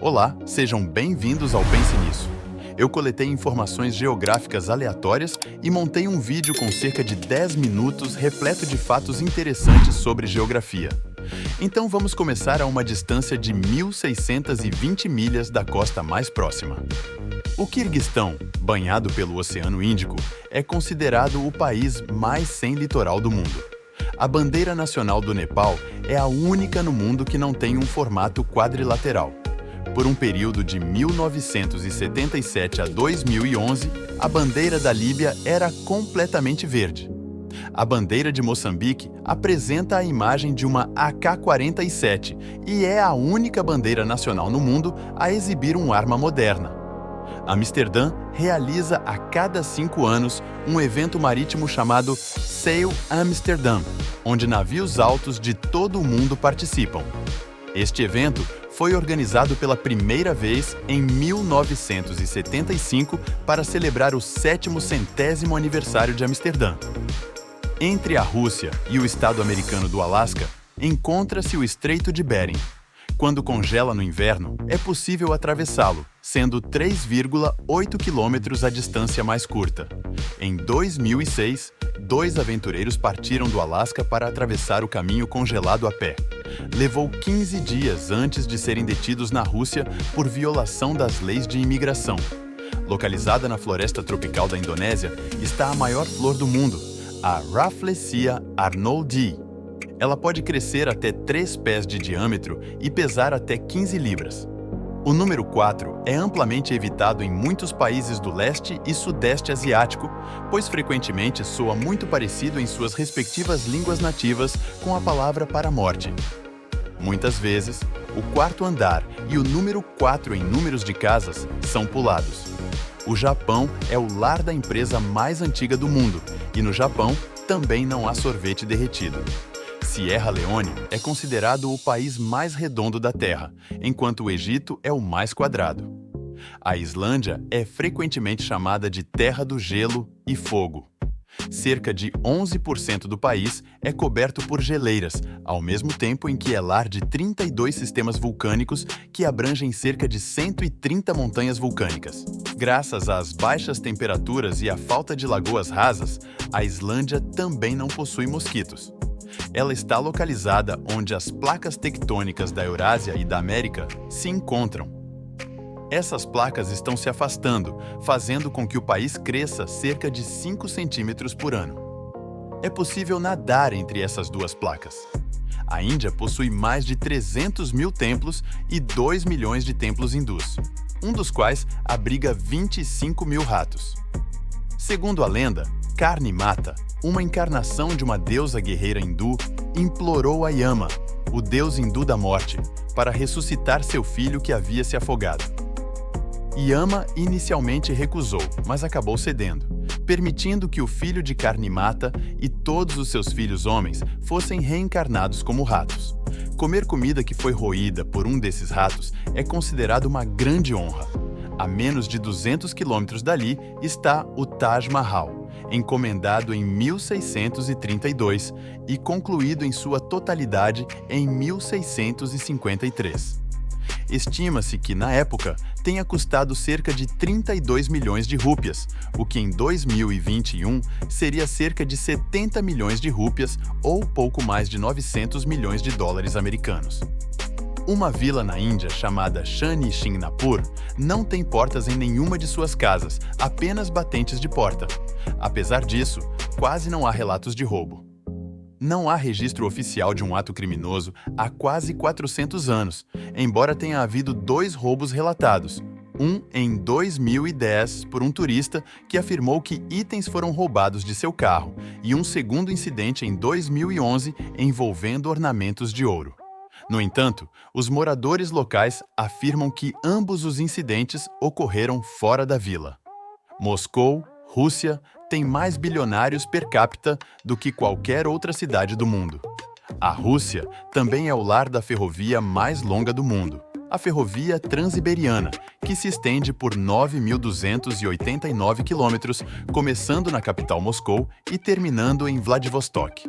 Olá, sejam bem-vindos ao Pense Nisso. Eu coletei informações geográficas aleatórias e montei um vídeo com cerca de 10 minutos repleto de fatos interessantes sobre geografia. Então vamos começar a uma distância de 1.620 milhas da costa mais próxima. O Quirguistão, banhado pelo Oceano Índico, é considerado o país mais sem litoral do mundo. A bandeira nacional do Nepal é a única no mundo que não tem um formato quadrilateral. Por um período de 1977 a 2011, a bandeira da Líbia era completamente verde. A bandeira de Moçambique apresenta a imagem de uma AK-47 e é a única bandeira nacional no mundo a exibir uma arma moderna. Amsterdã realiza a cada 5 anos um evento marítimo chamado Sail Amsterdam, onde navios altos de todo o mundo participam. Este evento foi organizado pela primeira vez em 1975 para celebrar o 70º aniversário de Amsterdã. Entre a Rússia e o estado americano do Alasca, encontra-se o Estreito de Bering. Quando congela no inverno, é possível atravessá-lo, sendo 3,8 quilômetros a distância mais curta. Em 2006, 2 aventureiros partiram do Alasca para atravessar o caminho congelado a pé. Levou 15 dias antes de serem detidos na Rússia por violação das leis de imigração. Localizada na floresta tropical da Indonésia, está a maior flor do mundo, a Rafflesia arnoldii. Ela pode crescer até 3 pés de diâmetro e pesar até 15 libras. O número 4 é amplamente evitado em muitos países do leste e sudeste asiático, pois frequentemente soa muito parecido em suas respectivas línguas nativas com a palavra para a morte. Muitas vezes, o 4º andar e o número 4 em números de casas são pulados. O Japão é o lar da empresa mais antiga do mundo e no Japão também não há sorvete derretido. Sierra Leone é considerado o país mais redondo da Terra, enquanto o Egito é o mais quadrado. A Islândia é frequentemente chamada de Terra do Gelo e Fogo. Cerca de 11% do país é coberto por geleiras, ao mesmo tempo em que é lar de 32 sistemas vulcânicos que abrangem cerca de 130 montanhas vulcânicas. Graças às baixas temperaturas e à falta de lagoas rasas, a Islândia também não possui mosquitos. Ela está localizada onde as placas tectônicas da Eurásia e da América se encontram. Essas placas estão se afastando, fazendo com que o país cresça cerca de 5 centímetros por ano. É possível nadar entre essas duas placas. A Índia possui mais de 300 mil templos e 2 milhões de templos hindus, um dos quais abriga 25 mil ratos. Segundo a lenda, Karni Mata, uma encarnação de uma deusa guerreira hindu, implorou a Yama, o deus hindu da morte, para ressuscitar seu filho que havia se afogado. Yama inicialmente recusou, mas acabou cedendo, permitindo que o filho de Karni Mata e todos os seus filhos homens fossem reencarnados como ratos. Comer comida que foi roída por um desses ratos é considerado uma grande honra. A menos de 200 quilômetros dali está o Taj Mahal, encomendado em 1632 e concluído em sua totalidade em 1653. Estima-se que, na época, tenha custado cerca de 32 milhões de rúpias, o que em 2021 seria cerca de 70 milhões de rúpias ou pouco mais de 900 milhões de dólares americanos. Uma vila na Índia chamada Shani Shingnapur não tem portas em nenhuma de suas casas, apenas batentes de porta. Apesar disso, quase não há relatos de roubo. Não há registro oficial de um ato criminoso há quase 400 anos, embora tenha havido 2 roubos relatados. Um em 2010 por um turista que afirmou que itens foram roubados de seu carro, e um segundo incidente em 2011 envolvendo ornamentos de ouro. No entanto, os moradores locais afirmam que ambos os incidentes ocorreram fora da vila. Moscou, Rússia, tem mais bilionários per capita do que qualquer outra cidade do mundo. A Rússia também é o lar da ferrovia mais longa do mundo, a Ferrovia Transiberiana, que se estende por 9.289 quilômetros, começando na capital Moscou e terminando em Vladivostok.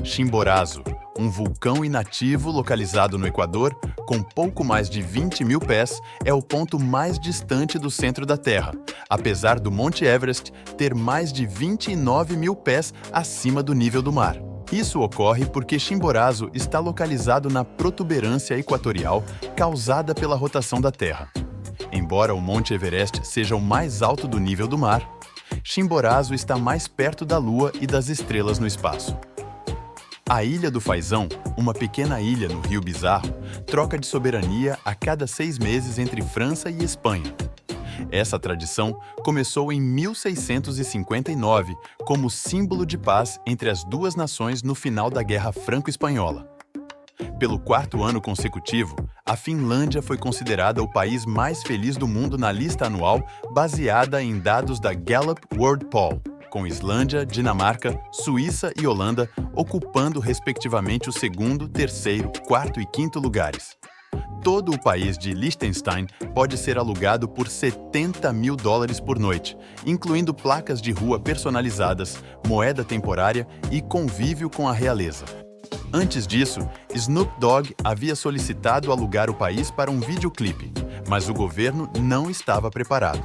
Chimborazo, um vulcão inativo localizado no Equador, com pouco mais de 20 mil pés, é o ponto mais distante do centro da Terra, apesar do Monte Everest ter mais de 29 mil pés acima do nível do mar. Isso ocorre porque Chimborazo está localizado na protuberância equatorial causada pela rotação da Terra. Embora o Monte Everest seja o mais alto do nível do mar, Chimborazo está mais perto da Lua e das estrelas no espaço. A Ilha do Faisão, uma pequena ilha no Rio Bizarro, troca de soberania a cada 6 meses entre França e Espanha. Essa tradição começou em 1659 como símbolo de paz entre as duas nações no final da Guerra Franco-Espanhola. Pelo 4º ano consecutivo, a Finlândia foi considerada o país mais feliz do mundo na lista anual baseada em dados da Gallup World Poll, com Islândia, Dinamarca, Suíça e Holanda ocupando respectivamente o 2º, 3º, 4º e 5º lugares. Todo o país de Liechtenstein pode ser alugado por $70 mil por noite, incluindo placas de rua personalizadas, moeda temporária e convívio com a realeza. Antes disso, Snoop Dogg havia solicitado alugar o país para um videoclipe, mas o governo não estava preparado.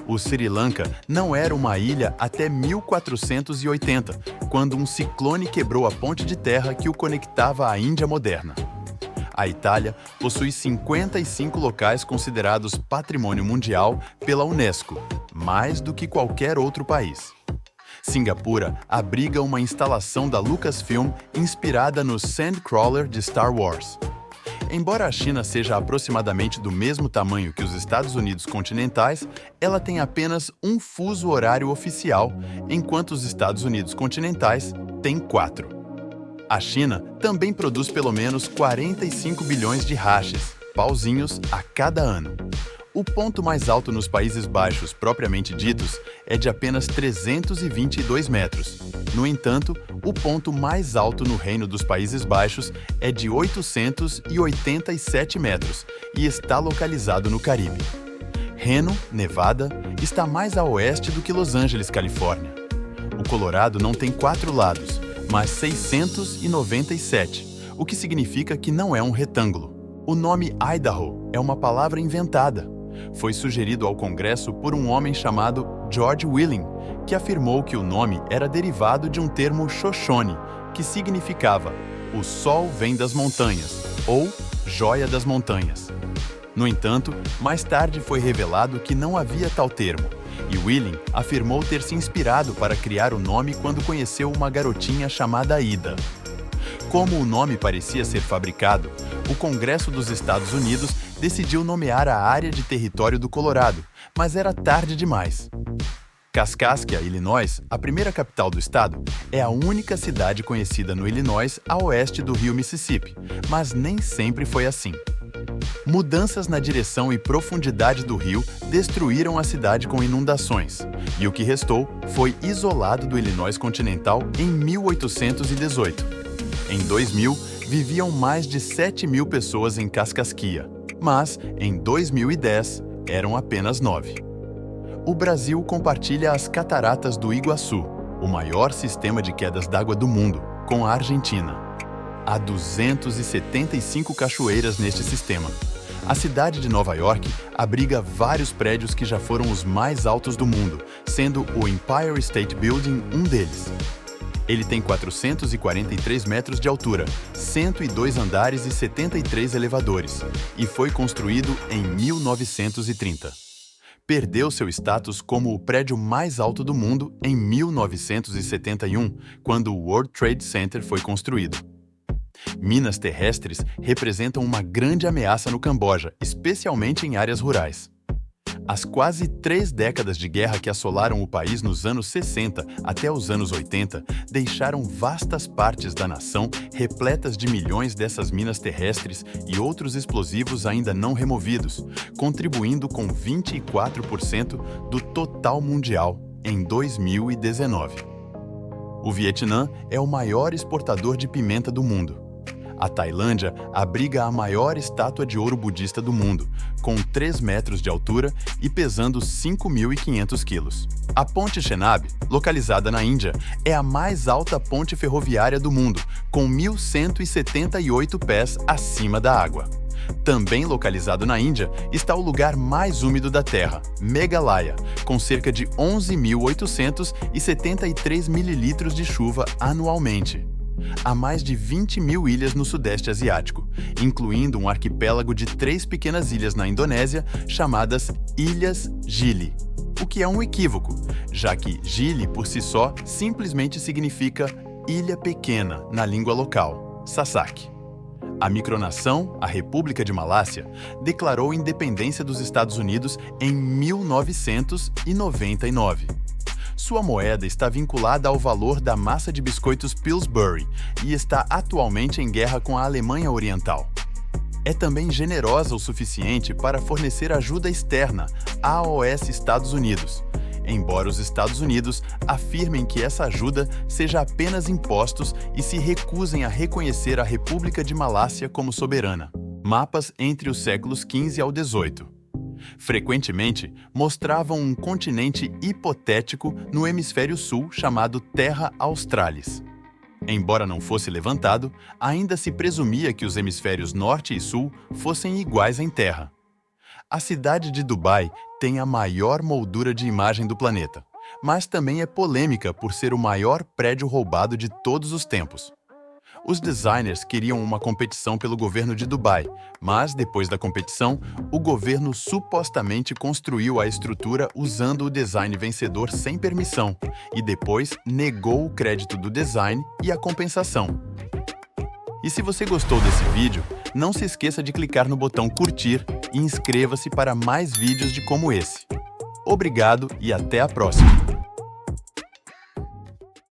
O Sri Lanka não era uma ilha até 1480, quando um ciclone quebrou a ponte de terra que o conectava à Índia moderna. A Itália possui 55 locais considerados Patrimônio Mundial pela Unesco, mais do que qualquer outro país. Singapura abriga uma instalação da Lucasfilm inspirada no Sandcrawler de Star Wars. Embora a China seja aproximadamente do mesmo tamanho que os Estados Unidos continentais, ela tem apenas um fuso horário oficial, enquanto os Estados Unidos continentais têm 4. A China também produz pelo menos 45 bilhões de hashes, pauzinhos, a cada ano. O ponto mais alto nos Países Baixos, propriamente ditos, é de apenas 322 metros. No entanto, o ponto mais alto no Reino dos Países Baixos é de 887 metros e está localizado no Caribe. Reno, Nevada, está mais a oeste do que Los Angeles, Califórnia. O Colorado não tem 4 lados, mas 697, o que significa que não é um retângulo. O nome Idaho é uma palavra inventada. Foi sugerido ao Congresso por um homem chamado George Willing, que afirmou que o nome era derivado de um termo Shoshone, que significava "o sol vem das montanhas" ou "joia das montanhas". No entanto, mais tarde foi revelado que não havia tal termo, e Willing afirmou ter se inspirado para criar o nome quando conheceu uma garotinha chamada Ida. Como o nome parecia ser fabricado, o Congresso dos Estados Unidos decidiu nomear a área de território do Colorado, mas era tarde demais. Kaskaskia, Illinois, a primeira capital do estado, é a única cidade conhecida no Illinois a oeste do rio Mississippi, mas nem sempre foi assim. Mudanças na direção e profundidade do rio destruíram a cidade com inundações, e o que restou foi isolado do Illinois continental em 1818. Em 2000, viviam mais de 7 mil pessoas em Kaskaskia, mas, em 2010, eram apenas 9. O Brasil compartilha as Cataratas do Iguaçu, o maior sistema de quedas d'água do mundo, com a Argentina. Há 275 cachoeiras neste sistema. A cidade de Nova York abriga vários prédios que já foram os mais altos do mundo, sendo o Empire State Building um deles. Ele tem 443 metros de altura, 102 andares e 73 elevadores, e foi construído em 1930. Perdeu seu status como o prédio mais alto do mundo em 1971, quando o World Trade Center foi construído. Minas terrestres representam uma grande ameaça no Camboja, especialmente em áreas rurais. As quase 3 décadas de guerra que assolaram o país nos anos 60 até os anos 80 deixaram vastas partes da nação repletas de milhões dessas minas terrestres e outros explosivos ainda não removidos, contribuindo com 24% do total mundial em 2019. O Vietnã é o maior exportador de pimenta do mundo. A Tailândia abriga a maior estátua de ouro budista do mundo, com 3 metros de altura e pesando 5.500 quilos. A Ponte Chenab, localizada na Índia, é a mais alta ponte ferroviária do mundo, com 1.178 pés acima da água. Também localizado na Índia está o lugar mais úmido da Terra, Meghalaya, com cerca de 11.873 mililitros de chuva anualmente. Há mais de 20.000 ilhas no Sudeste Asiático, incluindo um arquipélago de 3 pequenas ilhas na Indonésia, chamadas Ilhas Gili, o que é um equívoco, já que Gili, por si só, simplesmente significa ilha pequena na língua local, Sasak. A micronação, a República de Malásia, declarou independência dos Estados Unidos em 1999. Sua moeda está vinculada ao valor da massa de biscoitos Pillsbury e está atualmente em guerra com a Alemanha Oriental. É também generosa o suficiente para fornecer ajuda externa à AOS Estados Unidos, embora os Estados Unidos afirmem que essa ajuda seja apenas impostos e se recusem a reconhecer a República de Malásia como soberana. Mapas entre os séculos XV ao XVIII. Frequentemente, mostravam um continente hipotético no hemisfério sul chamado Terra Australis. Embora não fosse levantado, ainda se presumia que os hemisférios norte e sul fossem iguais em terra. A cidade de Dubai tem a maior moldura de imagem do planeta, mas também é polêmica por ser o maior prédio roubado de todos os tempos. Os designers queriam uma competição pelo governo de Dubai, mas, depois da competição, o governo supostamente construiu a estrutura usando o design vencedor sem permissão e depois negou o crédito do design e a compensação. E se você gostou desse vídeo, não se esqueça de clicar no botão curtir e inscreva-se para mais vídeos de como esse. Obrigado e até a próxima!